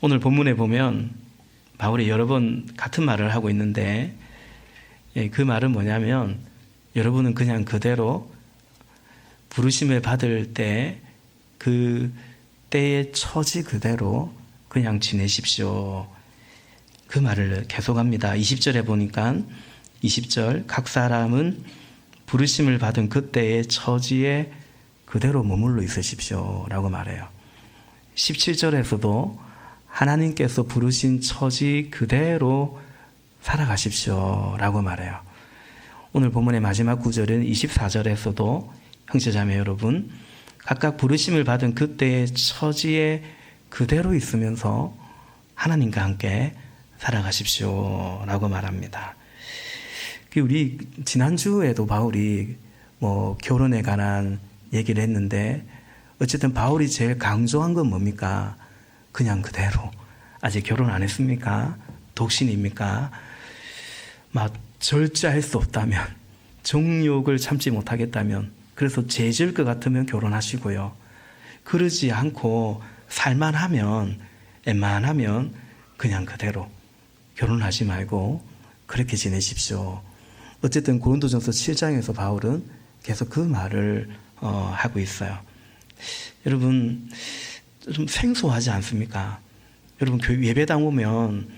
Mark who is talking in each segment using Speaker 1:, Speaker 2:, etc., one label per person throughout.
Speaker 1: 오늘 본문에 보면 바울이 여러 번 같은 말을 하고 있는데 그 말은 뭐냐면 여러분은 그냥 그대로 부르심을 받을 때 그 때의 처지 그대로 그냥 지내십시오. 그 말을 계속합니다. 20절에 보니까 20절 각 사람은 부르심을 받은 그때의 처지에 그대로 머물러 있으십시오 라고 말해요. 17절에서도 하나님께서 부르신 처지 그대로 살아가십시오 라고 말해요. 오늘 본문의 마지막 구절은 24절에서도 형제자매 여러분 각각 부르심을 받은 그때의 처지에 그대로 있으면서 하나님과 함께 살아가십시오 라고 말합니다. 우리 지난주에도 바울이 결혼에 관한 얘기를 했는데 어쨌든 바울이 제일 강조한 건 뭡니까? 그냥 그대로. 아직 결혼 안 했습니까? 독신입니까? 막 절제할 수 없다면, 정욕을 참지 못하겠다면, 그래서 죄질 것 같으면 결혼하시고요. 그러지 않고 살만하면, 웬만하면 그냥 그대로 결혼하지 말고 그렇게 지내십시오. 어쨌든 고린도전서 7장에서 바울은 계속 그 말을 하고 있어요. 여러분 좀 생소하지 않습니까? 여러분 예배당 오면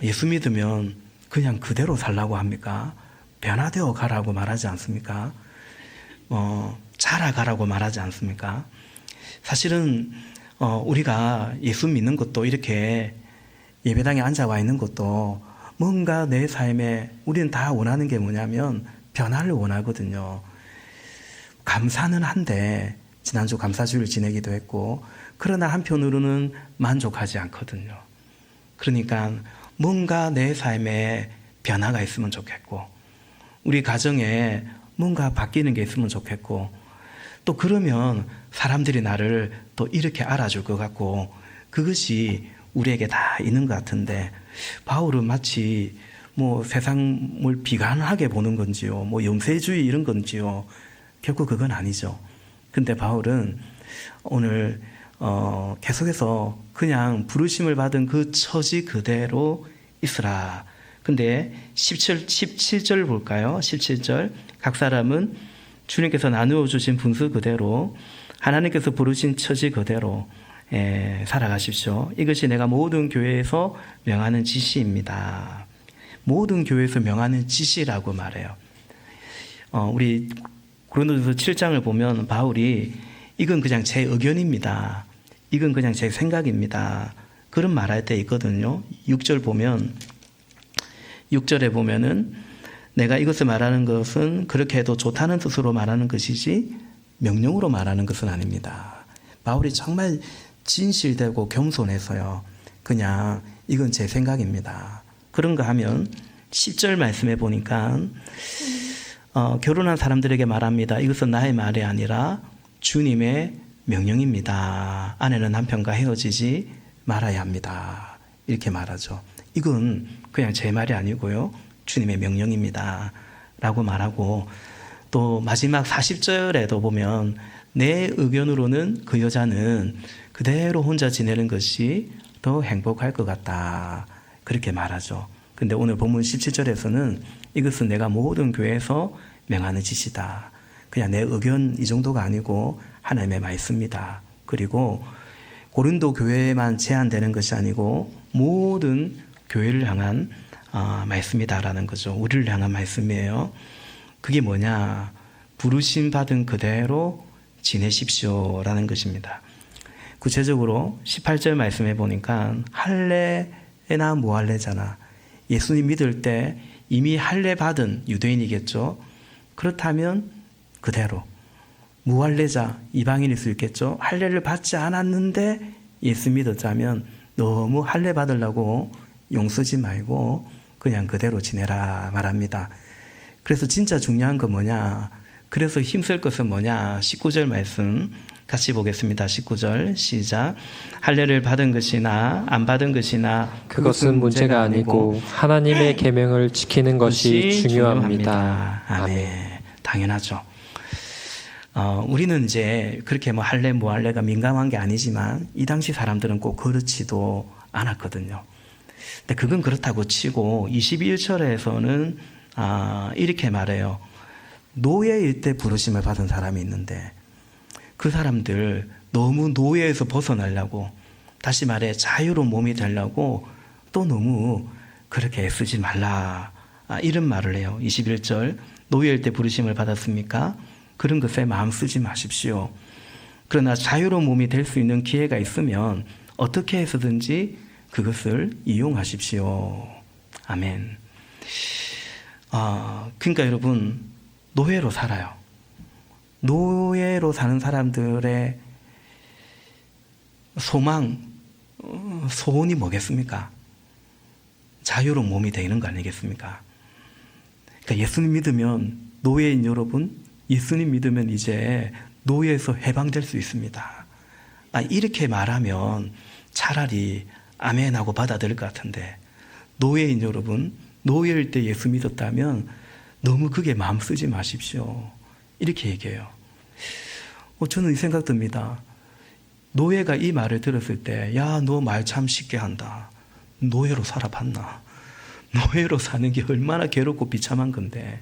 Speaker 1: 예수 믿으면 그냥 그대로 살라고 합니까? 변화되어 가라고 말하지 않습니까? 자라가라고 말하지 않습니까? 사실은 우리가 예수 믿는 것도 이렇게 예배당에 앉아와 있는 것도 뭔가 내 삶에 우리는 다 원하는 게 뭐냐면 변화를 원하거든요. 감사는 한데 지난주 감사주일 지내기도 했고 그러나 한편으로는 만족하지 않거든요. 그러니까 뭔가 내 삶에 변화가 있으면 좋겠고 우리 가정에 뭔가 바뀌는 게 있으면 좋겠고 또 그러면 사람들이 나를 또 이렇게 알아줄 것 같고 그것이 우리에게 다 있는 것 같은데 바울은 마치 세상을 비관하게 보는 건지요, 영세주의 이런 건지요. 결국 그건 아니죠. 근데 바울은 오늘 계속해서 그냥 부르심을 받은 그 처지 그대로 있으라. 근데 17절 볼까요? 17절 각 사람은 주님께서 나누어 주신 분수 그대로 하나님께서 부르신 처지 그대로 살아가십시오. 이것이 내가 모든 교회에서 명하는 지시입니다. 모든 교회에서 명하는 지시라고 말해요. 우리 고린도전서 7장을 보면 바울이 이건 그냥 제 의견입니다. 이건 그냥 제 생각입니다. 그런 말할 때 있거든요. 6절에 보면은 내가 이것을 말하는 것은 그렇게 해도 좋다는 뜻으로 말하는 것이지 명령으로 말하는 것은 아닙니다. 바울이 정말 진실되고 겸손해서요. 그냥 이건 제 생각입니다. 그런가 하면 10절 말씀해 보니까 결혼한 사람들에게 말합니다. 이것은 나의 말이 아니라 주님의 명령입니다. 아내는 남편과 헤어지지 말아야 합니다. 이렇게 말하죠. 이건 그냥 제 말이 아니고요. 주님의 명령입니다. 라고 말하고 또 마지막 40절에도 보면 내 의견으로는 그 여자는 그대로 혼자 지내는 것이 더 행복할 것 같다. 그렇게 말하죠. 근데 오늘 본문 17절에서는 이것은 내가 모든 교회에서 명하는 지시다. 그냥 내 의견 이 정도가 아니고 하나님의 말씀입니다. 그리고 고린도 교회에만 제한되는 것이 아니고 모든 교회를 향한 말씀이다라는 거죠. 우리를 향한 말씀이에요. 그게 뭐냐? 부르심 받은 그대로 지내십시오라는 것입니다. 구체적으로 18절 말씀해 보니까 할례나 무할례잖아. 예수님 믿을 때 이미 할례 받은 유대인이겠죠. 그렇다면 그대로 무할례자 이방인일 수 있겠죠. 할례를 받지 않았는데 예수 믿었자면 너무 할례 받으려고 용 쓰지 말고 그냥 그대로 지내라 말합니다. 그래서 진짜 중요한 건 뭐냐? 그래서 힘쓸 것은 뭐냐? 19절 말씀 같이 보겠습니다. 19절 시작. 할례를 받은 것이나 안 받은 것이나
Speaker 2: 그것은 문제가 아니고 하나님의 계명을 지키는 것이 중요합니다.
Speaker 1: 아멘. 당연하죠. 우리는 이제 그렇게 할례 무할례가 민감한 게 아니지만 이 당시 사람들은 꼭 그렇지도 않았거든요. 근데 그건 그렇다고 치고 21절에서는 이렇게 말해요. 노예일 때 부르심을 받은 사람이 있는데 그 사람들 너무 노예에서 벗어나려고, 다시 말해 자유로운 몸이 되려고 또 너무 그렇게 애쓰지 말라, 이런 말을 해요. 21절, 노예일 때 부르심을 받았습니까? 그런 것에 마음 쓰지 마십시오. 그러나 자유로운 몸이 될 수 있는 기회가 있으면 어떻게 해서든지 그것을 이용하십시오. 아멘. 그러니까 여러분, 노예로 살아요. 노예로 사는 사람들의 소망, 소원이 뭐겠습니까? 자유로운 몸이 되는 거 아니겠습니까? 그러니까 예수님 믿으면, 노예인 여러분, 예수님 믿으면 이제 노예에서 해방될 수 있습니다. 이렇게 말하면 차라리 아멘하고 받아들일 것 같은데, 노예인 여러분, 노예일 때 예수 믿었다면 너무 그게 마음 쓰지 마십시오. 이렇게 얘기해요. 저는 이 생각 듭니다. 노예가 이 말을 들었을 때, 야, 너 말 참 쉽게 한다. 노예로 살아봤나? 노예로 사는 게 얼마나 괴롭고 비참한 건데,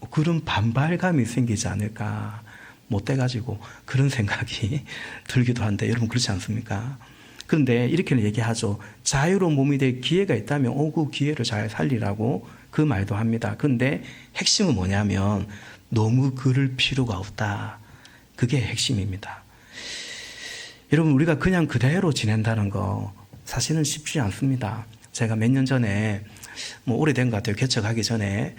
Speaker 1: 그런 반발감이 생기지 않을까, 못돼가지고 그런 생각이 들기도 한데, 여러분 그렇지 않습니까? 그런데 이렇게는 얘기하죠. 자유로운 몸이 될 기회가 있다면 그 기회를 잘 살리라고 그 말도 합니다. 그런데 핵심은 뭐냐면 너무 그럴 필요가 없다. 그게 핵심입니다. 여러분, 우리가 그냥 그대로 지낸다는 거 사실은 쉽지 않습니다. 제가 몇 년 전에, 오래된 것 같아요. 개척하기 전에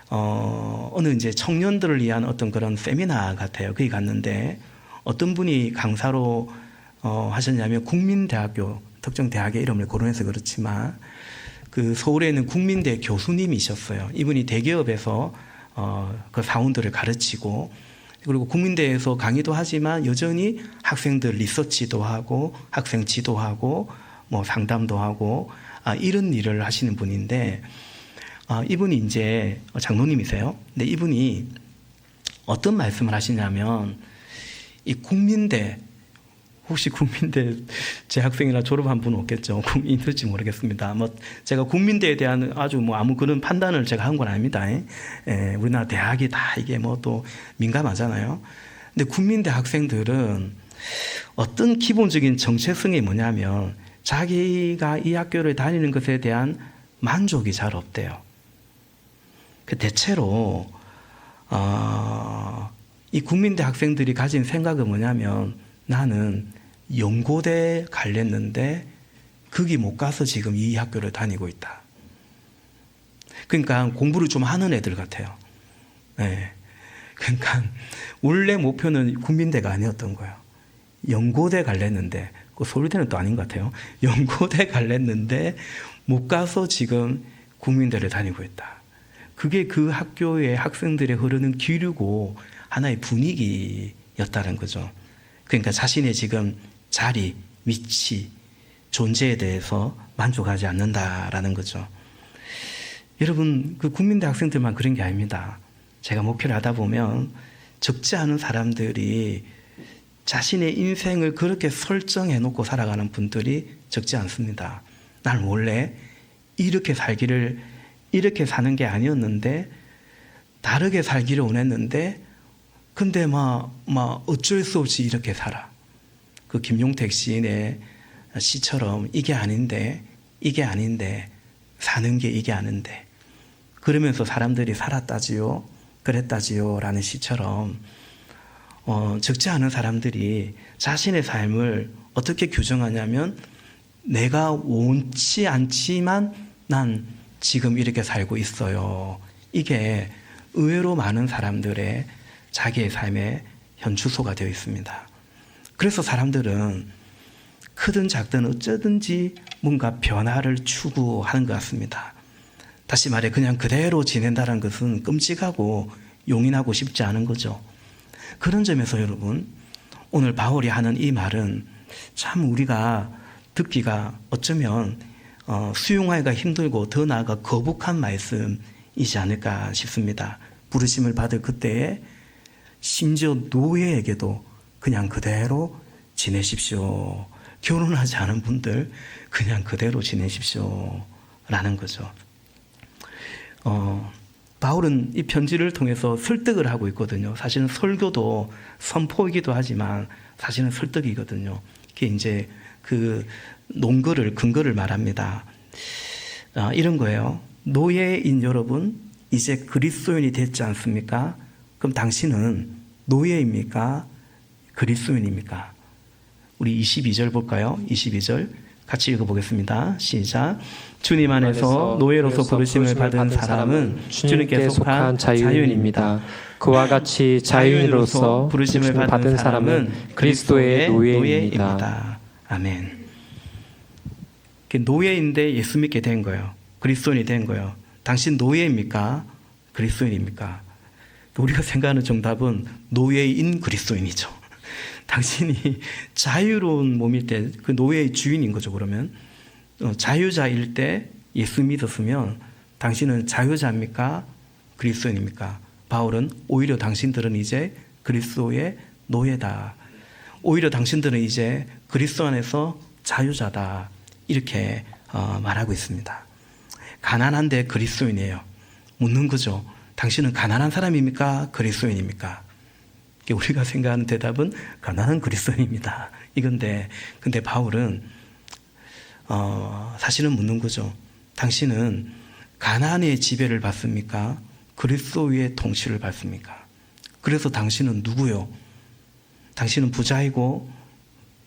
Speaker 1: 어느 이제 청년들을 위한 어떤 그런 세미나 같아요. 거기 갔는데 어떤 분이 강사로 하셨냐면 국민대학교, 특정 대학의 이름을 거론해서 그렇지만 그 서울에 있는 국민대 교수님이셨어요. 이분이 대기업에서 그 사원들을 가르치고, 그리고 국민대에서 강의도 하지만 여전히 학생들 리서치도 하고 학생 지도하고 상담도 하고 이런 일을 하시는 분인데, 이분이 이제 장로님이세요. 근데 이분이 어떤 말씀을 하시냐면, 이 국민대, 혹시 국민대 재학생이나 졸업한 분 없겠죠? 있을지 모르겠습니다. 제가 국민대에 대한 아주 아무 그런 판단을 제가 한 건 아닙니다. 우리나라 대학이 다 이게 또 민감하잖아요. 근데 국민대 학생들은 어떤 기본적인 정체성이 뭐냐면, 자기가 이 학교를 다니는 것에 대한 만족이 잘 없대요. 대체로 이 국민대 학생들이 가진 생각은 뭐냐면, 나는 연고대 갈랬는데 거기 못 가서 지금 이 학교를 다니고 있다. 그러니까 공부를 좀 하는 애들 같아요. 그러니까 원래 목표는 국민대가 아니었던 거예요. 연고대 갈랬는데, 서울대는 또 아닌 것 같아요. 연고대 갈랬는데 못 가서 지금 국민대를 다니고 있다. 그게 그 학교의 학생들의 흐르는 기류고 하나의 분위기였다는 거죠. 그러니까 자신의 지금 자리, 위치, 존재에 대해서 만족하지 않는다라는 거죠. 여러분, 그 국민대 학생들만 그런 게 아닙니다. 제가 목회를 하다 보면 적지 않은 사람들이 자신의 인생을 그렇게 설정해 놓고 살아가는 분들이 적지 않습니다. 난 원래 이렇게 사는 게 아니었는데 다르게 살기를 원했는데, 근데 어쩔 수 없이 이렇게 살아. 그 김용택 시인의 시처럼 이게 아닌데 사는 게 이게 아닌데, 그러면서 사람들이 살았다지요, 그랬다지요 라는 시처럼 적지 않은 사람들이 자신의 삶을 어떻게 규정하냐면, 내가 원치 않지만 난 지금 이렇게 살고 있어요. 이게 의외로 많은 사람들의 자기의 삶의 현주소가 되어 있습니다. 그래서 사람들은 크든 작든 어쩌든지 뭔가 변화를 추구하는 것 같습니다. 다시 말해 그냥 그대로 지낸다는 것은 끔찍하고 용인하고 싶지 않은 거죠. 그런 점에서 여러분, 오늘 바울이 하는 이 말은 참 우리가 듣기가 어쩌면 수용하기가 힘들고 더 나아가 거북한 말씀이지 않을까 싶습니다. 부르심을 받을 그때에 심지어 노예에게도 그냥 그대로 지내십시오 결혼하지 않은 분들 그냥 그대로 지내십시오 라는 거죠. 바울은 이 편지를 통해서 설득을 하고 있거든요. 사실은 설교도 선포이기도 하지만 사실은 설득이거든요. 그게 이제 그 근거를 말합니다. 이런 거예요. 노예인 여러분, 이제 그리스도인이 됐지 않습니까? 그럼 당신은 노예입니까? 그리스도인입니까? 우리 22절 볼까요? 22절 같이 읽어보겠습니다. 시작. 주님 안에서 노예로서 부르심을 받은 사람은 주님께 속한 자유인입니다.
Speaker 2: 그와 같이 자유인으로서 부르심을 받은 사람은 그리스도의 노예입니다.
Speaker 1: 아멘. 노예인데 예수 믿게 된 거예요. 그리스도인이 된 거예요. 당신 노예입니까? 그리스도인입니까? 우리가 생각하는 정답은 노예인 그리스도인이죠. 당신이 자유로운 몸일 때 그 노예의 주인인 거죠. 그러면 자유자일 때 예수 믿었으면 당신은 자유자입니까? 그리스도인입니까? 바울은 오히려 당신들은 이제 그리스도의 노예다. 오히려 당신들은 이제 그리스도 안에서 자유자다. 이렇게 말하고 있습니다. 가난한데 그리스도인이에요. 묻는 거죠. 당신은 가난한 사람입니까? 그리스도인입니까? 우리가 생각하는 대답은 가난한 그리스도인입니다. 이건데, 근데 바울은 사실은 묻는 거죠. 당신은 가난의 지배를 받습니까? 그리스도의 통치를 받습니까? 그래서 당신은 누구요? 당신은 부자이고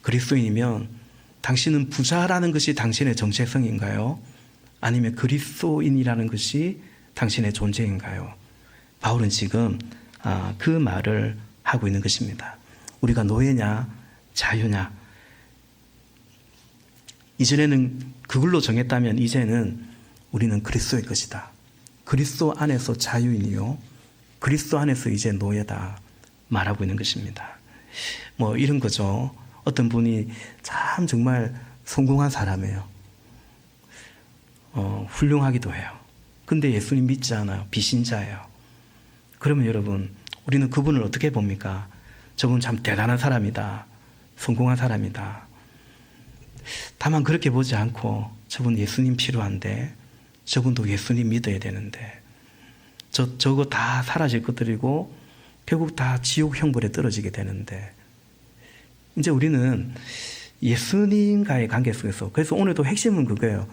Speaker 1: 그리스도인이면 당신은 부자라는 것이 당신의 정체성인가요? 아니면 그리스도인이라는 것이 당신의 존재인가요? 바울은 지금 그 말을 하고 있는 것입니다. 우리가 노예냐 자유냐, 이전에는 그걸로 정했다면 이제는 우리는 그리스도의 것이다. 그리스도 안에서 자유인이요 그리스도 안에서 이제 노예다 말하고 있는 것입니다. 뭐 이런 거죠. 어떤 분이 참 정말 성공한 사람이에요. 훌륭하기도 해요. 근데 예수님 믿지 않아요. 비신자예요. 그러면 여러분, 우리는 그분을 어떻게 봅니까? 저분 참 대단한 사람이다. 성공한 사람이다. 다만 그렇게 보지 않고 저분 예수님 필요한데, 저분도 예수님 믿어야 되는데, 저거 다 사라질 것들이고 결국 다 지옥 형벌에 떨어지게 되는데, 이제 우리는 예수님과의 관계 속에서, 그래서 오늘도 핵심은 그거예요.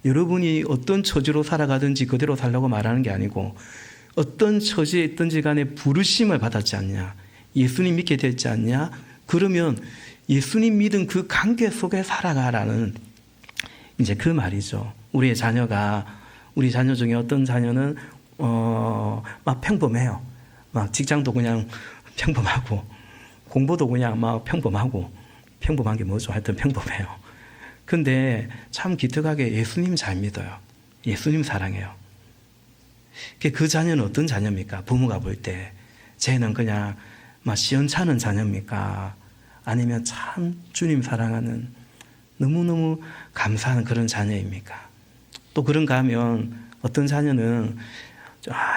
Speaker 1: 여러분이 어떤 처지로 살아가든지 그대로 살라고 말하는 게 아니고, 어떤 처지에 있든지 간에 부르심을 받았지 않냐, 예수님 믿게 됐지 않냐, 그러면 예수님 믿은 그 관계 속에 살아가라는 이제 그 말이죠. 우리 자녀 중에 어떤 자녀는 막 평범해요. 막 직장도 그냥 평범하고, 공부도 그냥 막 평범하고, 평범한 게 뭐죠? 하여튼 평범해요. 근데 참 기특하게 예수님 잘 믿어요. 예수님 사랑해요. 그 자녀는 어떤 자녀입니까? 부모가 볼 때 쟤는 그냥 막 시원찮은 자녀입니까? 아니면 참 주님 사랑하는 너무너무 감사한 그런 자녀입니까? 또 그런가 하면 어떤 자녀는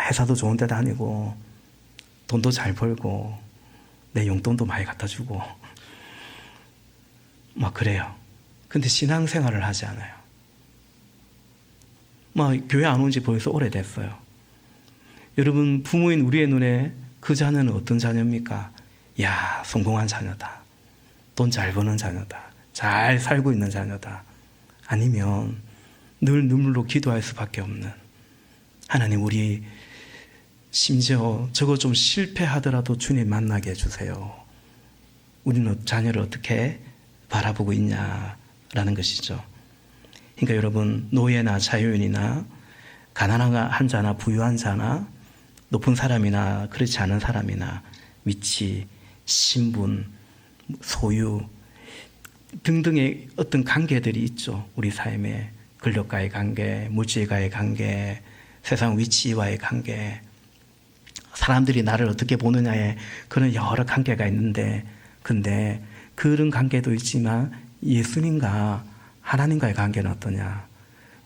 Speaker 1: 회사도 좋은 데 다니고 돈도 잘 벌고 내 용돈도 많이 갖다 주고 막 그래요. 근데 신앙생활을 하지 않아요. 막 교회 안 온 지 벌써 오래됐어요. 여러분, 부모인 우리의 눈에 그 자녀는 어떤 자녀입니까? 야, 성공한 자녀다. 돈 잘 버는 자녀다. 잘 살고 있는 자녀다. 아니면 늘 눈물로 기도할 수밖에 없는, 하나님, 우리 심지어 저거 좀 실패하더라도 주님 만나게 해주세요. 우리는 자녀를 어떻게 바라보고 있냐라는 것이죠. 그러니까 여러분, 노예나 자유인이나 가난한 자나 부유한 자나 높은 사람이나 그렇지 않은 사람이나 위치, 신분, 소유 등등의 어떤 관계들이 있죠. 우리 삶에 권력과의 관계, 물질과의 관계, 세상 위치와의 관계, 사람들이 나를 어떻게 보느냐에 그런 여러 관계가 있는데, 근데 그런 관계도 있지만 예수님과 하나님과의 관계는 어떠냐?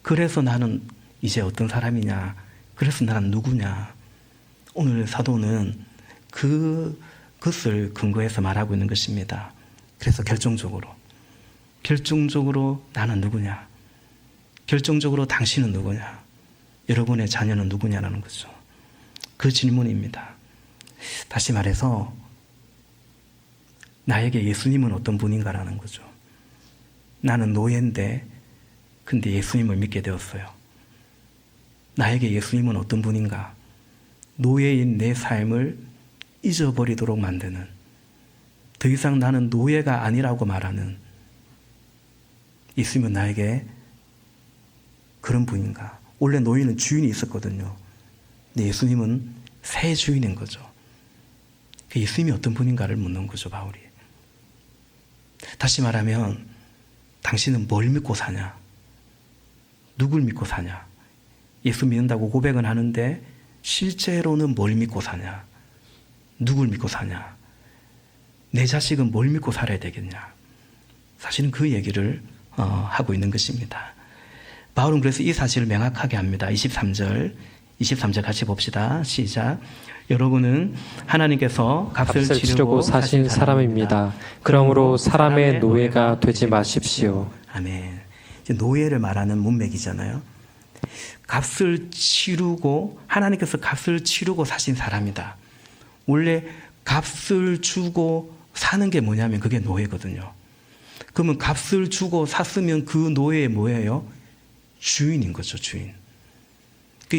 Speaker 1: 그래서 나는 이제 어떤 사람이냐? 그래서 나는 누구냐? 오늘 사도는 그것을 근거해서 말하고 있는 것입니다. 그래서 결정적으로 결정적으로 나는 누구냐? 결정적으로 당신은 누구냐? 여러분의 자녀는 누구냐라는 거죠. 그 질문입니다. 다시 말해서 나에게 예수님은 어떤 분인가라는 거죠. 나는 노예인데 근데 예수님을 믿게 되었어요. 나에게 예수님은 어떤 분인가? 노예인 내 삶을 잊어버리도록 만드는, 더 이상 나는 노예가 아니라고 말하는 예수님은 나에게 그런 분인가? 원래 노예는 주인이 있었거든요. 근데 예수님은 새 주인인 거죠. 예수님이 어떤 분인가를 묻는 거죠, 바울이. 다시 말하면 당신은 뭘 믿고 사냐? 누굴 믿고 사냐? 예수 믿는다고 고백은 하는데 실제로는 뭘 믿고 사냐? 누굴 믿고 사냐? 내 자식은 뭘 믿고 살아야 되겠냐? 사실은 그 얘기를 하고 있는 것입니다. 바울은 그래서 이 사실을 명확하게 합니다. 23절 같이 봅시다. 시작. 여러분은 하나님께서 값을 치르고
Speaker 2: 사신 사람입니다. 그러므로 사람의 노예가 되지 마십시오.
Speaker 1: 아멘. 이제 노예를 말하는 문맥이잖아요. 값을 치르고, 하나님께서 값을 치르고 사신 사람이다. 원래 값을 주고 사는 게 뭐냐면 그게 노예거든요. 그러면 값을 주고 샀으면 그 노예의 뭐예요? 주인인 거죠, 주인.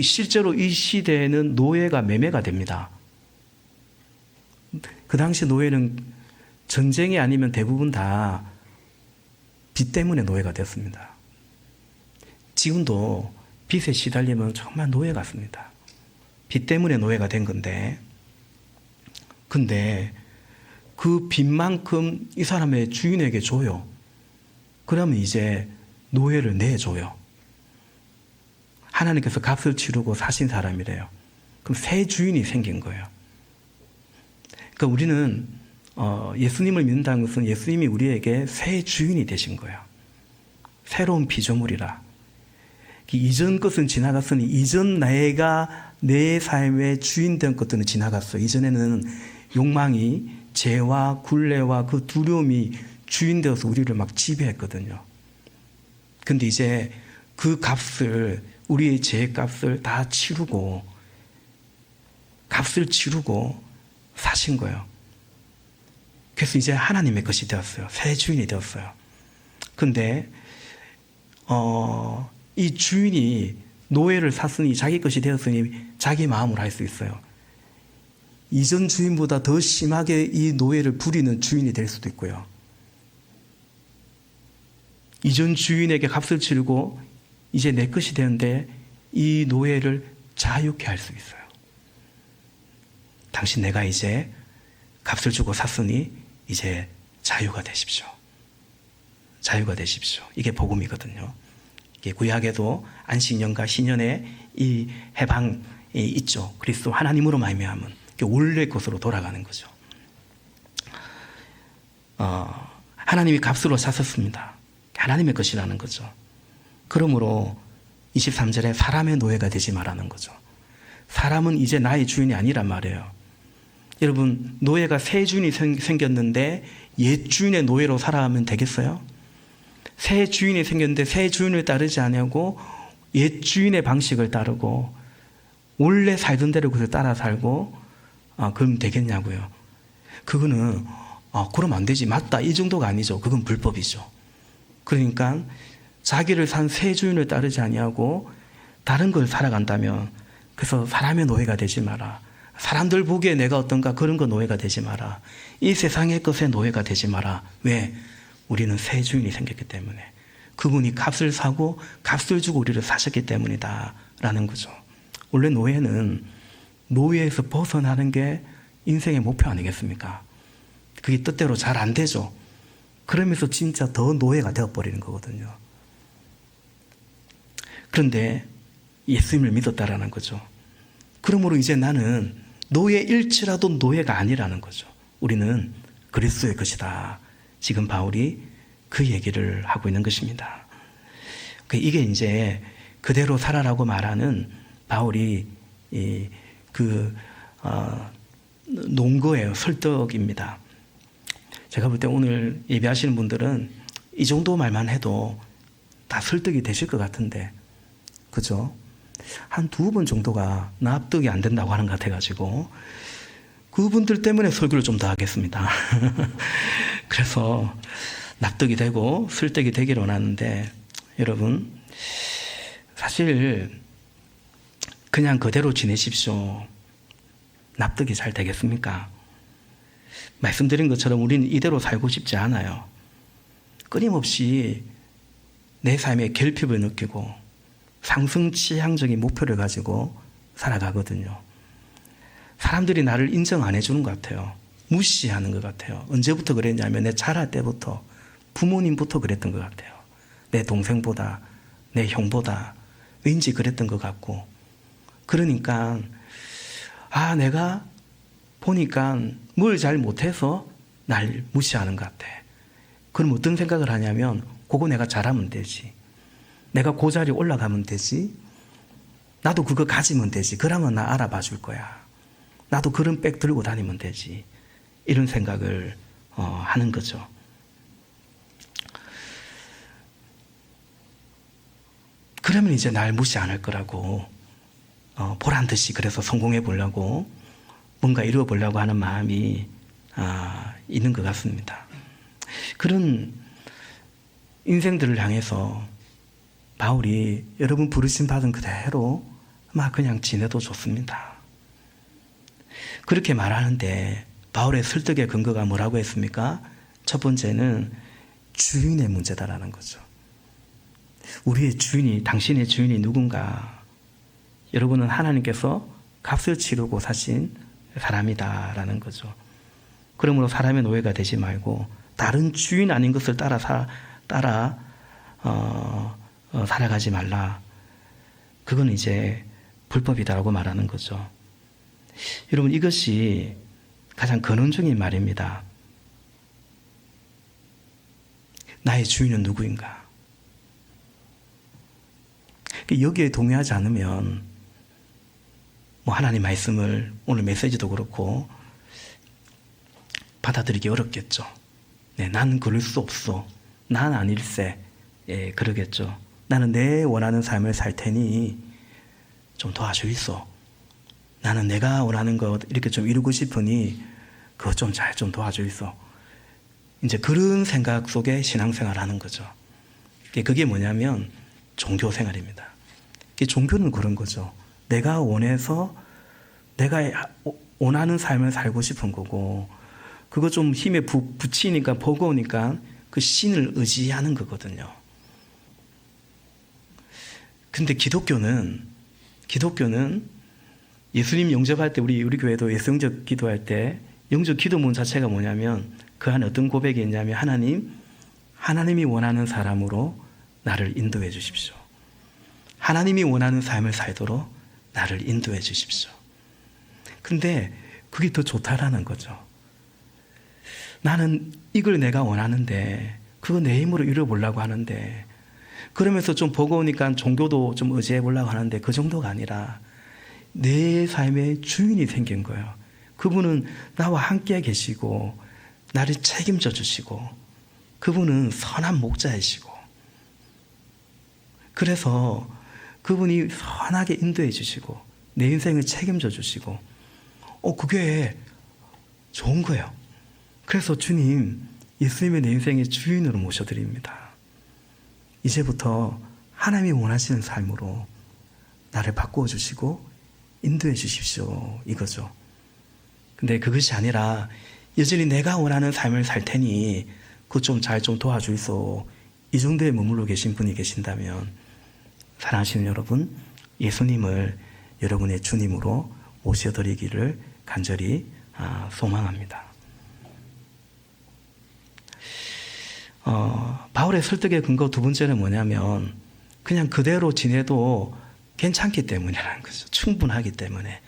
Speaker 1: 실제로 이 시대에는 노예가 매매가 됩니다. 그 당시 노예는 전쟁이 아니면 대부분 다 빚 때문에 노예가 됐습니다. 지금도 빚에 시달리면 정말 노예 같습니다. 빚 때문에 노예가 된 건데, 근데 그 빚만큼 이 사람의 주인에게 줘요. 그러면 이제 노예를 내줘요. 하나님께서 값을 치르고 사신 사람이래요. 그럼 새 주인이 생긴 거예요. 그러니까 우리는 예수님을 믿는다는 것은 예수님이 우리에게 새 주인이 되신 거예요. 새로운 피조물이라. 이전 것은 지나갔으니 이전 내가 내 삶의 주인 된 것들은 지나갔어. 이전에는 욕망이, 죄와 굴레와 그 두려움이 주인 되어서 우리를 막 지배했거든요. 근데 이제 그 값을, 우리의 죄의 값을 다 치르고, 값을 치르고 사신 거예요. 그래서 이제 하나님의 것이 되었어요. 새 주인이 되었어요. 근데 이 주인이 노예를 샀으니 자기 것이 되었으니 자기 마음으로 할 수 있어요. 이전 주인보다 더 심하게 이 노예를 부리는 주인이 될 수도 있고요. 이전 주인에게 값을 치르고 이제 내 것이 되는데 이 노예를 자유케 할 수 있어요. 당신 내가 이제 값을 주고 샀으니 이제 자유가 되십시오. 자유가 되십시오. 이게 복음이거든요. 이게 구약에도 안식년과 신년에 이 해방이 있죠. 그리스도 하나님으로 말미암은 원래 것으로 돌아가는 거죠. 하나님이 값으로 샀었습니다. 하나님의 것이라는 거죠. 그러므로 23절에 사람의 노예가 되지 말라는 거죠. 사람은 이제 나의 주인이 아니란 말이에요. 여러분, 노예가 새 주인이 생겼는데 옛 주인의 노예로 살아가면 되겠어요? 새 주인이 생겼는데 새 주인을 따르지 않냐고 옛 주인의 방식을 따르고 원래 살던 대로 그걸 따라 살고 그럼 되겠냐고요. 그거는 그럼 안 되지. 맞다. 이 정도가 아니죠. 그건 불법이죠. 그러니까 자기를 산 새 주인을 따르지 아니하고 다른 걸 살아간다면, 그래서 사람의 노예가 되지 마라. 사람들 보기에 내가 어떤가 그런 거 노예가 되지 마라. 이 세상의 것에 노예가 되지 마라. 왜? 우리는 새 주인이 생겼기 때문에. 그분이 값을 사고 값을 주고 우리를 사셨기 때문이다 라는 거죠. 원래 노예는 노예에서 벗어나는 게 인생의 목표 아니겠습니까? 그게 뜻대로 잘 안 되죠. 그러면서 진짜 더 노예가 되어버리는 거거든요. 그런데 예수님을 믿었다라는 거죠. 그러므로 이제 나는 노예일지라도 노예가 아니라는 거죠. 우리는 그리스도의 것이다. 지금 바울이 그 얘기를 하고 있는 것입니다. 이게 이제 그대로 살아라고 말하는 바울이 논거예요. 설득입니다. 제가 볼 때 오늘 예배하시는 분들은 이 정도 말만 해도 다 설득이 되실 것 같은데, 그죠? 한 2번 정도가 납득이 안 된다고 하는 것 같아가지고 그분들 때문에 설교를 좀 더 하겠습니다. 그래서 납득이 되고 설득이 되기를 원하는데, 여러분 사실 그냥 그대로 지내십시오. 납득이 잘 되겠습니까? 말씀드린 것처럼 우리는 이대로 살고 싶지 않아요. 끊임없이 내 삶에 결핍을 느끼고 상승치향적인 목표를 가지고 살아가거든요. 사람들이 나를 인정 안 해주는 것 같아요. 무시하는 것 같아요. 언제부터 그랬냐면 내 자랄 때부터, 부모님부터 그랬던 것 같아요. 내 동생보다, 내 형보다 왠지 그랬던 것 같고, 그러니까 내가 보니까 뭘 잘 못해서 날 무시하는 것 같아. 그럼 어떤 생각을 하냐면, 그거 내가 잘하면 되지. 내가 그 자리에 올라가면 되지. 나도 그거 가지면 되지. 그러면 나 알아봐 줄 거야. 나도 그런 백 들고 다니면 되지. 이런 생각을 하는 거죠. 그러면 이제 날 무시 안 할 거라고, 보란 듯이 그래서 성공해 보려고, 뭔가 이루어 보려고 하는 마음이 있는 것 같습니다. 그런 인생들을 향해서 바울이 여러분 부르심 받은 그대로 막 그냥 지내도 좋습니다. 그렇게 말하는데 바울의 설득의 근거가 뭐라고 했습니까? 첫 번째는 주인의 문제다라는 거죠. 우리의 주인이, 당신의 주인이 누군가? 여러분은 하나님께서 값을 치르고 사신 사람이다라는 거죠. 그러므로 사람의 노예가 되지 말고 다른 주인 아닌 것을 따라 살아가지 말라. 그건 이제 불법이다라고 말하는 거죠. 여러분, 이것이 가장 근원적인 말입니다. 나의 주인은 누구인가? 여기에 동의하지 않으면 하나님 말씀을, 오늘 메시지도 그렇고 받아들이기 어렵겠죠. 네, 난 그럴 수 없어. 난 아닐세. 예, 그러겠죠. 나는 내 원하는 삶을 살 테니 좀 도와주이소. 나는 내가 원하는 것 이렇게 좀 이루고 싶으니 그것 좀 잘 좀 도와주이소. 이제 그런 생각 속에 신앙생활을 하는 거죠. 그게 뭐냐면 종교 생활입니다. 종교는 그런 거죠. 내가 원해서 내가 원하는 삶을 살고 싶은 거고, 그거 좀 힘에 붙이니까 버거우니까 그 신을 의지하는 거거든요. 근데 기독교는 예수님 영접할 때, 우리 교회도 예수 영접 기도할 때 영접 기도문 자체가 뭐냐면 그 안에 어떤 고백이 있냐면, 하나님이 원하는 사람으로 나를 인도해 주십시오. 하나님이 원하는 삶을 살도록 나를 인도해 주십시오. 근데 그게 더 좋다라는 거죠. 나는 이걸 내가 원하는데 그거 내 힘으로 이뤄보려고 하는데, 그러면서 좀 버거우니까 종교도 좀 의지해 보려고 하는데 그 정도가 아니라 내 삶의 주인이 생긴 거예요. 그분은 나와 함께 계시고 나를 책임져 주시고 그분은 선한 목자이시고, 그래서 그분이 선하게 인도해 주시고 내 인생을 책임져 주시고, 그게 좋은 거예요. 그래서 주님, 예수님의 내 인생의 주인으로 모셔드립니다. 이제부터 하나님이 원하시는 삶으로 나를 바꾸어 주시고 인도해 주십시오, 이거죠. 근데 그것이 아니라 여전히 내가 원하는 삶을 살 테니 그것 좀 잘 좀 도와주이소, 이 정도에 머물러 계신 분이 계신다면, 사랑하시는 여러분, 예수님을 여러분의 주님으로 모셔드리기를 간절히 소망합니다. 바울의 설득의 근거 두 번째는 뭐냐면 그냥 그대로 지내도 괜찮기 때문이라는 거죠. 충분하기 때문에.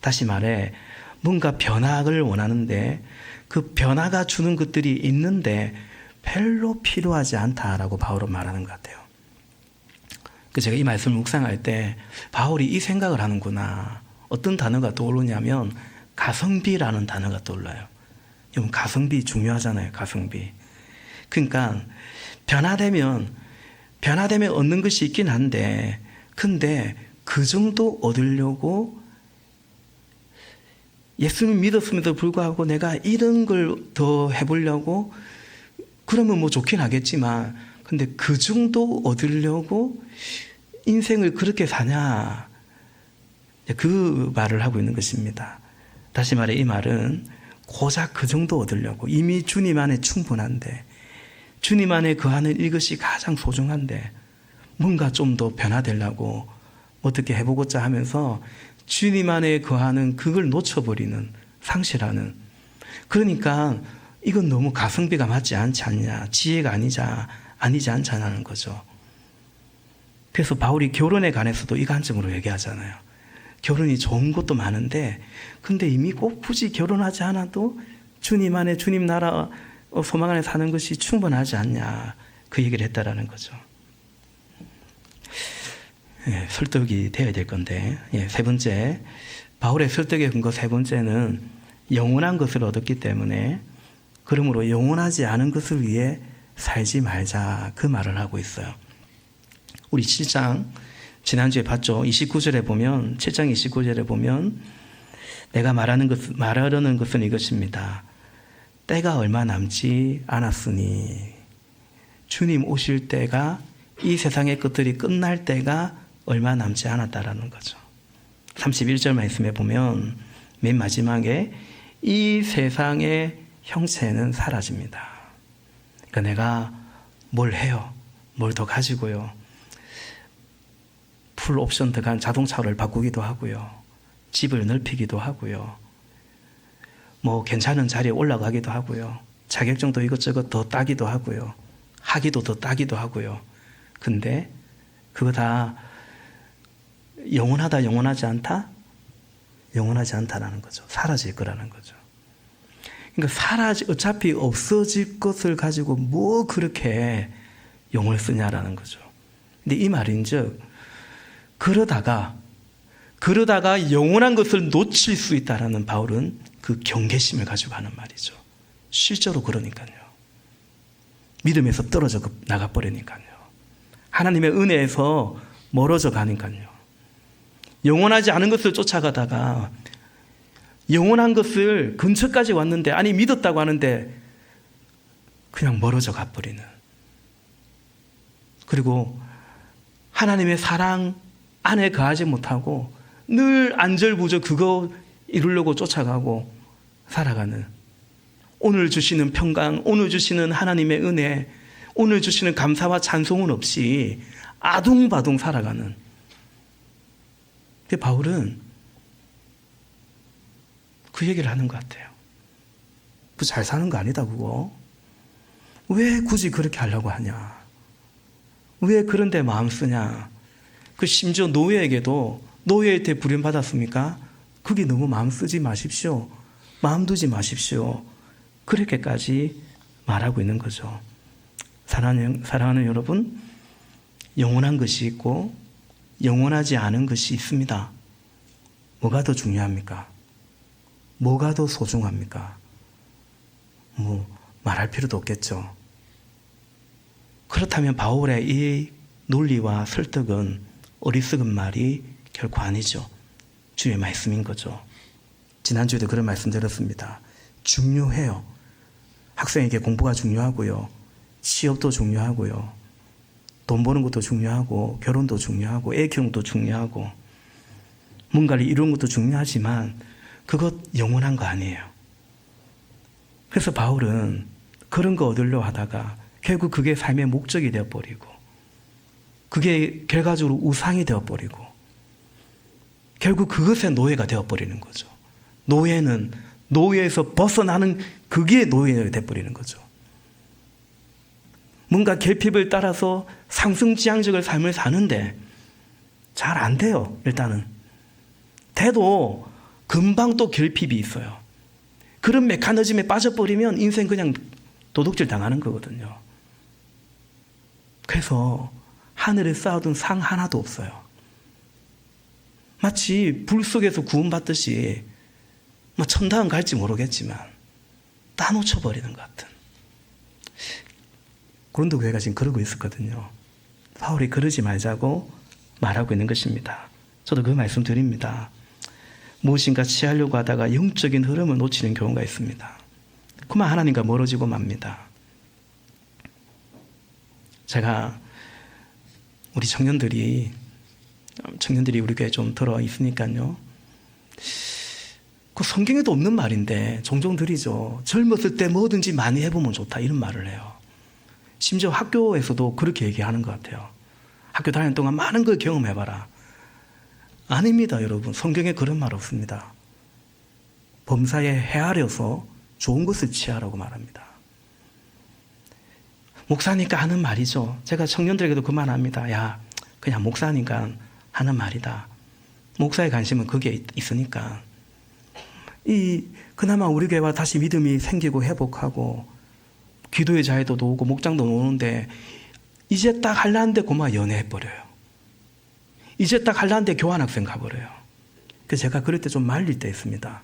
Speaker 1: 다시 말해, 뭔가 변화를 원하는데 그 변화가 주는 것들이 있는데 별로 필요하지 않다라고 바울은 말하는 것 같아요. 제가 이 말씀을 묵상할 때 바울이 이 생각을 하는구나. 어떤 단어가 떠오르냐면 가성비라는 단어가 떠올라요. 여러분, 가성비 중요하잖아요. 가성비. 그러니까 변화되면 얻는 것이 있긴 한데, 근데 그 정도 얻으려고 예수님 믿었음에도 불구하고 내가 이런 걸 더 해보려고 그러면 뭐 좋긴 하겠지만, 근데 그 정도 얻으려고 인생을 그렇게 사냐, 그 말을 하고 있는 것입니다. 다시 말해 이 말은 고작 그 정도 얻으려고, 이미 주님 안에 충분한데, 주님 안에 거하는 이것이 가장 소중한데 뭔가 좀 더 변화되려고 어떻게 해보고자 하면서 주님 안에 거하는 그걸 놓쳐버리는, 상실하는. 그러니까 이건 너무 가성비가 맞지 않지 않냐, 지혜가 아니지 않냐는 거죠. 그래서 바울이 결혼에 관해서도 이 관점으로 얘기하잖아요. 결혼이 좋은 것도 많은데, 근데 이미 꼭 굳이 결혼하지 않아도 주님 안에, 주님 나라 소망 안에 사는 것이 충분하지 않냐, 그 얘기를 했다라는 거죠. 예, 설득이 되어야 될 건데, 세 번째, 바울의 설득의 근거 세 번째는 영원한 것을 얻었기 때문에 그러므로 영원하지 않은 것을 위해 살지 말자, 그 말을 하고 있어요. 우리 7장 지난주에 봤죠. 29절에 보면, 7장 29절에 보면 내가 말하려는 것은 이것입니다. 때가 얼마 남지 않았으니, 주님 오실 때가, 이 세상의 것들이 끝날 때가 얼마 남지 않았다라는 거죠. 31절 말씀에 보면 맨 마지막에 이 세상의 형체는 사라집니다. 그러니까 내가 뭘 해요, 뭘 더 가지고요, 풀 옵션 들어간 자동차를 바꾸기도 하고요, 집을 넓히기도 하고요, 뭐 괜찮은 자리에 올라가기도 하고요, 자격증도 이것저것 더 따기도 하고요, 학위도 더 따기도 하고요. 근데 그거 다 영원하다, 영원하지 않다? 영원하지 않다라는 거죠. 사라질 거라는 거죠. 그러니까 어차피 없어질 것을 가지고 뭐 그렇게 용을 쓰냐라는 거죠. 근데 이 말인즉, 그러다가 영원한 것을 놓칠 수 있다라는 바울은 그 경계심을 가지고 하는 말이죠. 실제로 그러니까요. 믿음에서 떨어져 나가버리니까요. 하나님의 은혜에서 멀어져 가니까요. 영원하지 않은 것을 쫓아가다가 영원한 것을 근처까지 왔는데, 아니 믿었다고 하는데 그냥 멀어져 가버리는, 그리고 하나님의 사랑 안에 거하지 못하고 늘 안절부절 그거 이루려고 쫓아가고 살아가는, 오늘 주시는 평강, 오늘 주시는 하나님의 은혜, 오늘 주시는 감사와 찬송은 없이 아둥바둥 살아가는. 근데 바울은 그 얘기를 하는 것 같아요. 그 잘 사는 거 아니다 그거. 왜 굳이 그렇게 하려고 하냐, 왜 그런 데 마음 쓰냐. 그 심지어 노예에게도, 노예일 때 부름받았습니까? 그게 너무 마음 쓰지 마십시오, 마음 두지 마십시오, 그렇게까지 말하고 있는 거죠. 사랑하는 여러분, 영원한 것이 있고 영원하지 않은 것이 있습니다. 뭐가 더 중요합니까? 뭐가 더 소중합니까? 뭐 말할 필요도 없겠죠. 그렇다면 바울의 이 논리와 설득은 어리석은 말이 결코 아니죠. 주의 말씀인 거죠. 지난주에도 그런 말씀 드렸습니다. 중요해요. 학생에게 공부가 중요하고요, 취업도 중요하고요, 돈 버는 것도 중요하고, 결혼도 중요하고, 애 키우는 것도 중요하고, 뭔가를 이루는 것도 중요하지만 그것 영원한 거 아니에요. 그래서 바울은 그런 거 얻으려 하다가 결국 그게 삶의 목적이 되어버리고, 그게 결과적으로 우상이 되어버리고, 결국 그것의 노예가 되어버리는 거죠. 노예는 노예에서 벗어나는, 그게 노예가 되어버리는 거죠. 뭔가 결핍을 따라서 상승지향적인 삶을 사는데 잘 안 돼요. 일단은 돼도 금방 또 결핍이 있어요. 그런 메커니즘에 빠져버리면 인생 그냥 도둑질 당하는 거거든요. 그래서 하늘에 쌓아둔 상 하나도 없어요. 마치 불 속에서 구원받듯이 뭐 천당은 갈지 모르겠지만 다 놓쳐버리는 것 같은. 고린도 교회가 지금 그러고 있었거든요. 바울이 그러지 말자고 말하고 있는 것입니다. 저도 그 말씀 드립니다. 무엇인가 취하려고 하다가 영적인 흐름을 놓치는 경우가 있습니다. 그만 하나님과 멀어지고 맙니다. 제가 우리 청년들이 우리 교회에 좀 들어 있으니까요. 그 성경에도 없는 말인데 종종 드리죠. 젊었을 때 뭐든지 많이 해보면 좋다 이런 말을 해요. 심지어 학교에서도 그렇게 얘기하는 것 같아요. 학교 다니는 동안 많은 걸 경험해봐라. 아닙니다, 여러분. 성경에 그런 말 없습니다. 범사에 헤아려서 좋은 것을 취하라고 말합니다. 목사니까 하는 말이죠. 제가 청년들에게도 그 말 합니다. 야, 그냥 목사니까 하는 말이다. 목사의 관심은 거기에 있으니까. 그나마 우리 교회와 다시 믿음이 생기고 회복하고 기도의 자유도 오고 목장도 오는데 이제 딱 하려는데 고마 연애해버려요. 이제 딱 하려는데 교환학생 가버려요. 그래서 제가 그럴 때 좀 말릴 때 있습니다.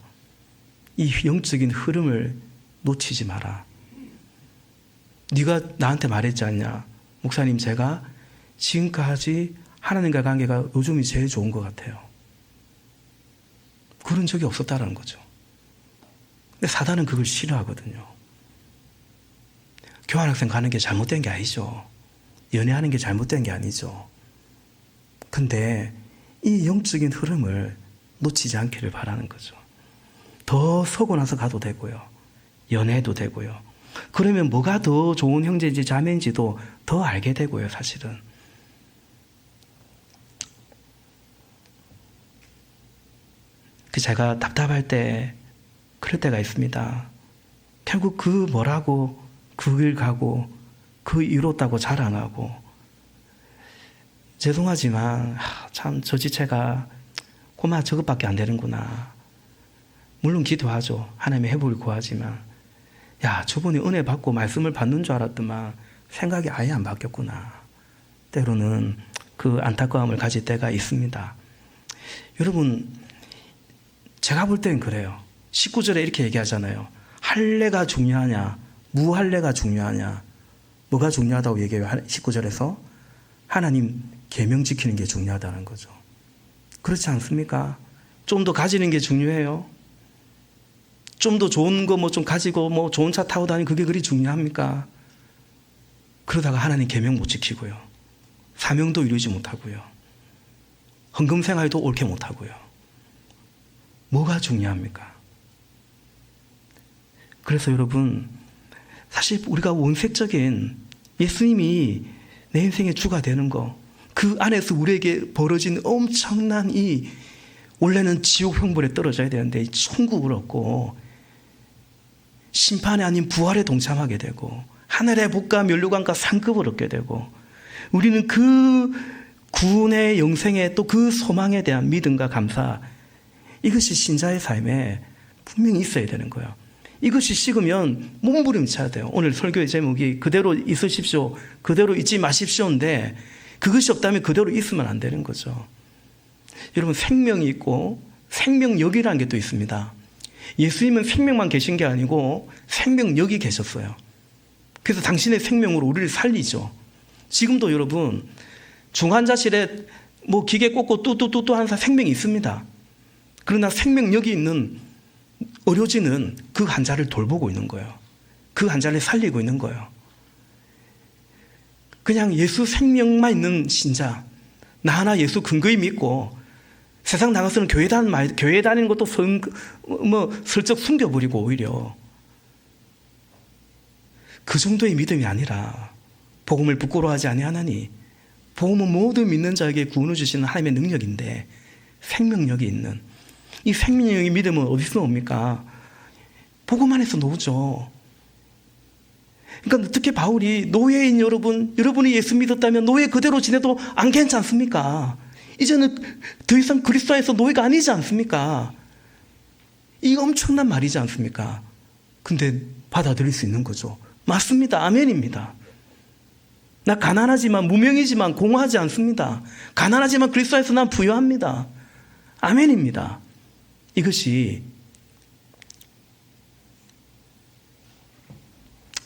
Speaker 1: 이 영적인 흐름을 놓치지 마라. 네가 나한테 말했지 않냐. 목사님, 제가 지금까지 하나님과 관계가 요즘이 제일 좋은 것 같아요. 그런 적이 없었다는 거죠. 근데 사단은 그걸 싫어하거든요. 교환학생 가는 게 잘못된 게 아니죠. 연애하는 게 잘못된 게 아니죠. 근데 이 영적인 흐름을 놓치지 않기를 바라는 거죠. 더 서고 나서 가도 되고요. 연애해도 되고요. 그러면 뭐가 더 좋은 형제인지 자매인지도 더 알게 되고요, 사실은. 제가 답답할 때 그럴 때가 있습니다. 결국 그 뭐라고 그 길 가고 그 이뤘다고 자랑하고 죄송하지만 참 저 지체가 고마 저것밖에 안 되는구나. 물론 기도하죠. 하나님의 회복을 구하지만 야, 저번에 은혜 받고 말씀을 받는 줄 알았더만 생각이 아예 안 바뀌었구나. 때로는 그 안타까움을 가질 때가 있습니다. 여러분, 제가 볼 땐 그래요. 19절에 이렇게 얘기하잖아요. 할례가 중요하냐, 무할례가 중요하냐. 뭐가 중요하다고 얘기해요? 19절에서 하나님 계명 지키는 게 중요하다는 거죠. 그렇지 않습니까? 좀 더 가지는 게 중요해요. 좀 더 좋은 거 뭐 좀 가지고 뭐 좋은 차 타고 다니는 그게 그리 중요합니까? 그러다가 하나님 계명 못 지키고요. 사명도 이루지 못하고요. 헌금 생활도 옳게 못하고요. 뭐가 중요합니까? 그래서 여러분, 사실 우리가 원색적인 예수님이 내 인생의 주가 되는 거, 그 안에서 우리에게 벌어진 엄청난 원래는 지옥 형벌에 떨어져야 되는데 천국을 얻고 심판이 아닌 부활에 동참하게 되고 하늘의 복과 면류관과 상급을 얻게 되고 우리는 그 구원의 영생에 또 그 소망에 대한 믿음과 감사, 이것이 신자의 삶에 분명히 있어야 되는 거예요. 이것이 식으면 몸부림쳐야 돼요. 오늘 설교의 제목이 그대로 있으십시오, 그대로 있지 마십시오인데 그것이 없다면 그대로 있으면 안 되는 거죠. 여러분, 생명이 있고 생명력이라는 게 또 있습니다. 예수님은 생명만 계신 게 아니고 생명력이 계셨어요. 그래서 당신의 생명으로 우리를 살리죠. 지금도 여러분, 중환자실에 뭐 기계 꽂고 뚜뚜뚜뚜 하는 생명이 있습니다. 그러나 생명력이 있는 의료진은 그 환자를 돌보고 있는 거예요. 그 환자를 살리고 있는 거예요. 그냥 예수 생명만 있는 신자, 나 하나 예수 근거히 믿고 세상 나가서는 교회 다니는 것도 슬쩍 숨겨버리고 오히려 그 정도의 믿음이 아니라 복음을 부끄러워하지 아니하나니 복음은 모든 믿는 자에게 구원을 주시는 하나님의 능력인데 생명력이 있는 이 생명력의 믿음은 어디서 옵니까? 복음 안에서 나오죠. 그러니까 어떻게 바울이 노예인 여러분이 예수 믿었다면 노예 그대로 지내도 안 괜찮습니까? 이제는 더 이상 그리스도 안에서 노예가 아니지 않습니까? 이 엄청난 말이지 않습니까? 근데 받아들일 수 있는 거죠. 맞습니다. 아멘입니다. 나 가난하지만 무명이지만 공허하지 않습니다. 가난하지만 그리스도 안에서 난 부유합니다. 아멘입니다. 이것이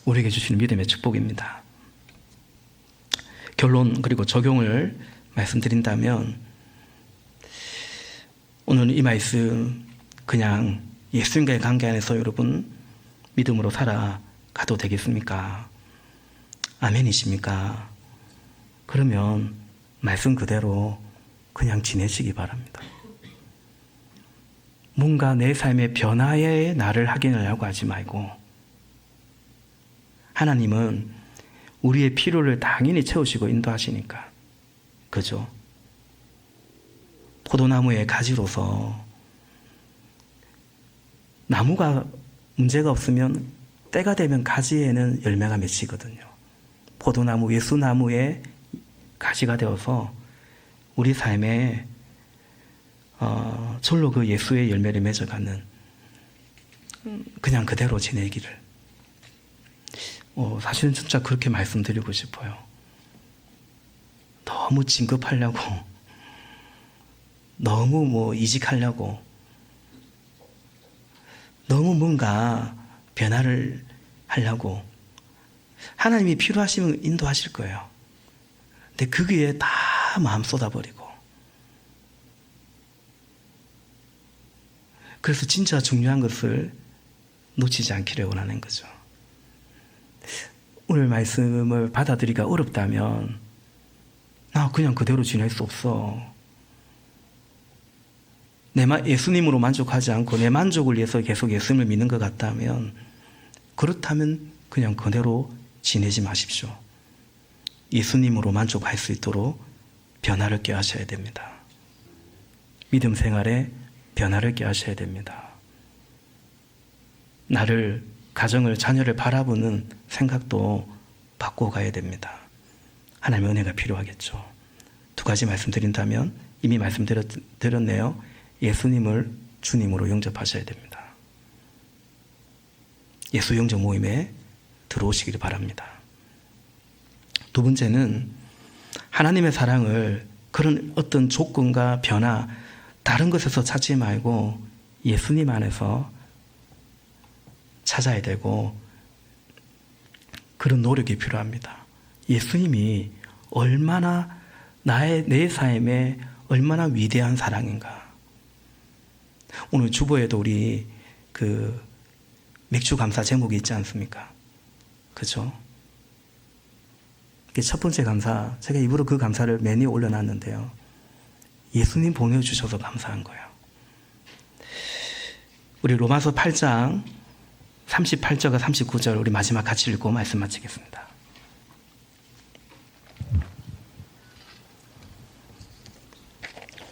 Speaker 1: 우리에게 주시는 믿음의 축복입니다. 결론 그리고 적용을 말씀드린다면 오늘 이 말씀 그냥 예수님과의 관계 안에서 여러분 믿음으로 살아가도 되겠습니까? 아멘이십니까? 그러면 말씀 그대로 그냥 지내시기 바랍니다. 뭔가 내 삶의 변화에 나를 확인하려고 하지 말고 하나님은 우리의 필요를 당연히 채우시고 인도하시니까 그죠? 포도나무의 가지로서 나무가 문제가 없으면 때가 되면 가지에는 열매가 맺히거든요. 포도나무, 예수나무의 가지가 되어서 우리 삶에 절로 그 예수의 열매를 맺어가는 그냥 그대로 지내기를 사실은 진짜 그렇게 말씀드리고 싶어요. 너무 진급하려고 너무 이직하려고 너무 뭔가 변화를 하려고 하나님이 필요하시면 인도하실 거예요. 근데 거기에 다 마음 쏟아버리고 그래서 진짜 중요한 것을 놓치지 않기를 원하는 거죠. 오늘 말씀을 받아들이기가 어렵다면 나 그냥 그대로 지낼 수 없어. 예수님으로 만족하지 않고 내 만족을 위해서 계속 예수님을 믿는 것 같다면 그렇다면 그냥 그대로 지내지 마십시오. 예수님으로 만족할 수 있도록 변화를 꾀하셔야 됩니다. 믿음 생활에 변화를 꾀하셔야 됩니다. 나를, 가정을, 자녀를 바라보는 생각도 바꿔가야 됩니다. 하나님의 은혜가 필요하겠죠. 두 가지 말씀드린다면 이미 말씀드렸네요. 예수님을 주님으로 영접하셔야 됩니다. 예수 영접 모임에 들어오시기를 바랍니다. 두 번째는 하나님의 사랑을 그런 어떤 조건과 변화, 다른 것에서 찾지 말고 예수님 안에서 찾아야 되고 그런 노력이 필요합니다. 예수님이 얼마나 내 삶에 얼마나 위대한 사랑인가. 오늘 주보에도 우리 그 맥주 감사 제목이 있지 않습니까? 그죠? 첫 번째 감사, 제가 일부러 그 감사를 맨 위에 올려놨는데요. 예수님 보내주셔서 감사한 거예요. 우리 로마서 8장 38절과 39절 우리 마지막 같이 읽고 말씀 마치겠습니다.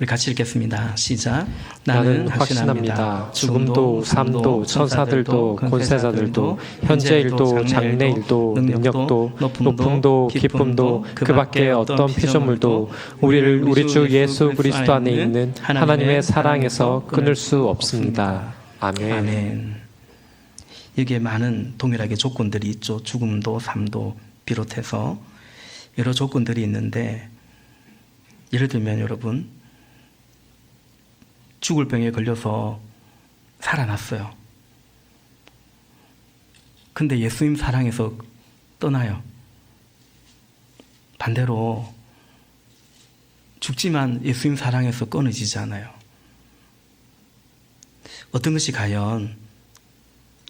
Speaker 1: 우리 같이 읽겠습니다. 시작.
Speaker 2: 나는 확신합니다. 죽음도 삶도 천사들도 권세자들도 현재일도 장래일도 능력도 높음도 깊음도 그 밖에 어떤 피조물도 우리를 우리 주 예수 그리스도 안에 있는 하나님의 사랑에서 끊을 수 없습니다. 아멘.
Speaker 1: 아멘. 여기에 많은 동일하게 조건들이 있죠. 죽음도 삶도 비롯해서 여러 조건들이 있는데 예를 들면 여러분 죽을 병에 걸려서 살아났어요. 근데 예수님 사랑에서 떠나요. 반대로 죽지만 예수님 사랑에서 끊어지지 않아요. 어떤 것이 과연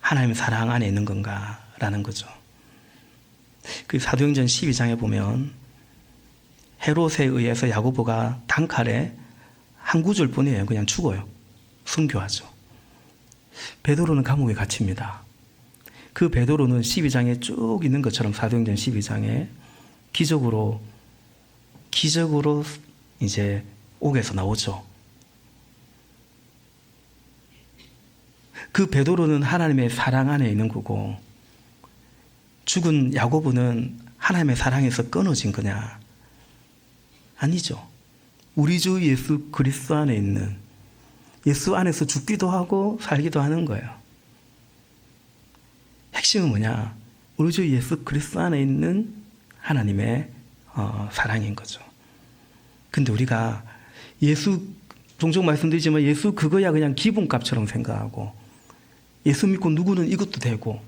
Speaker 1: 하나님의 사랑 안에 있는 건가라는 거죠. 그 사도행전 12장에 보면 헤롯에 의해서 야고보가 단칼에 한 구절 뿐이에요. 그냥 죽어요. 순교하죠. 베드로는 감옥에 갇힙니다. 그 베드로는 12장에 쭉 있는 것처럼 사도행전 12장에 기적으로 이제 옥에서 나오죠. 그 베드로는 하나님의 사랑 안에 있는 거고 죽은 야고보는 하나님의 사랑에서 끊어진 거냐? 아니죠. 우리 주 예수 그리스도 안에 있는 예수 안에서 죽기도 하고 살기도 하는 거예요. 핵심은 뭐냐? 우리 주 예수 그리스도 안에 있는 하나님의 사랑인 거죠. 근데 우리가 예수 종종 말씀드리지만 예수 그거야 그냥 기본값처럼 생각하고 예수 믿고 누구는 이것도 되고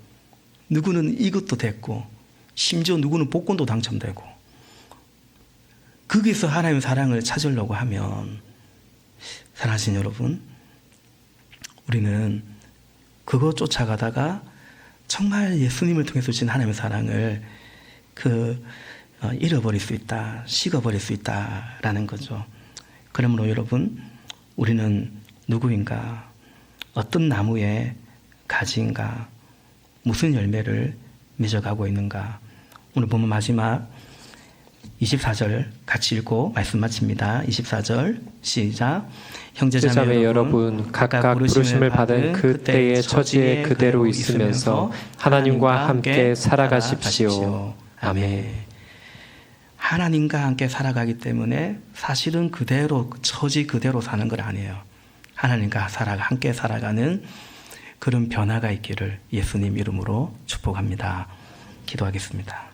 Speaker 1: 누구는 이것도 됐고 심지어 누구는 복권도 당첨되고 거기서 하나님의 사랑을 찾으려고 하면 사랑하신 여러분, 우리는 그거 쫓아가다가 정말 예수님을 통해서 주신 하나님의 사랑을 잃어버릴 수 있다, 식어버릴 수 있다라는 거죠. 그러므로 여러분, 우리는 누구인가, 어떤 나무의 가지인가, 무슨 열매를 맺어가고 있는가. 오늘 보면 마지막 24절 같이 읽고 말씀 마칩니다. 24절 시작. 형제자매
Speaker 2: 여러분, 각각 부르심을 받은 그때의 처지에 그대로 있으면서 하나님과 함께 살아가십시오. 아멘.
Speaker 1: 하나님과 함께 살아가기 때문에 사실은 그대로, 처지 그대로 사는 건 아니에요. 하나님과 함께 살아가는 그런 변화가 있기를 예수님 이름으로 축복합니다. 기도하겠습니다.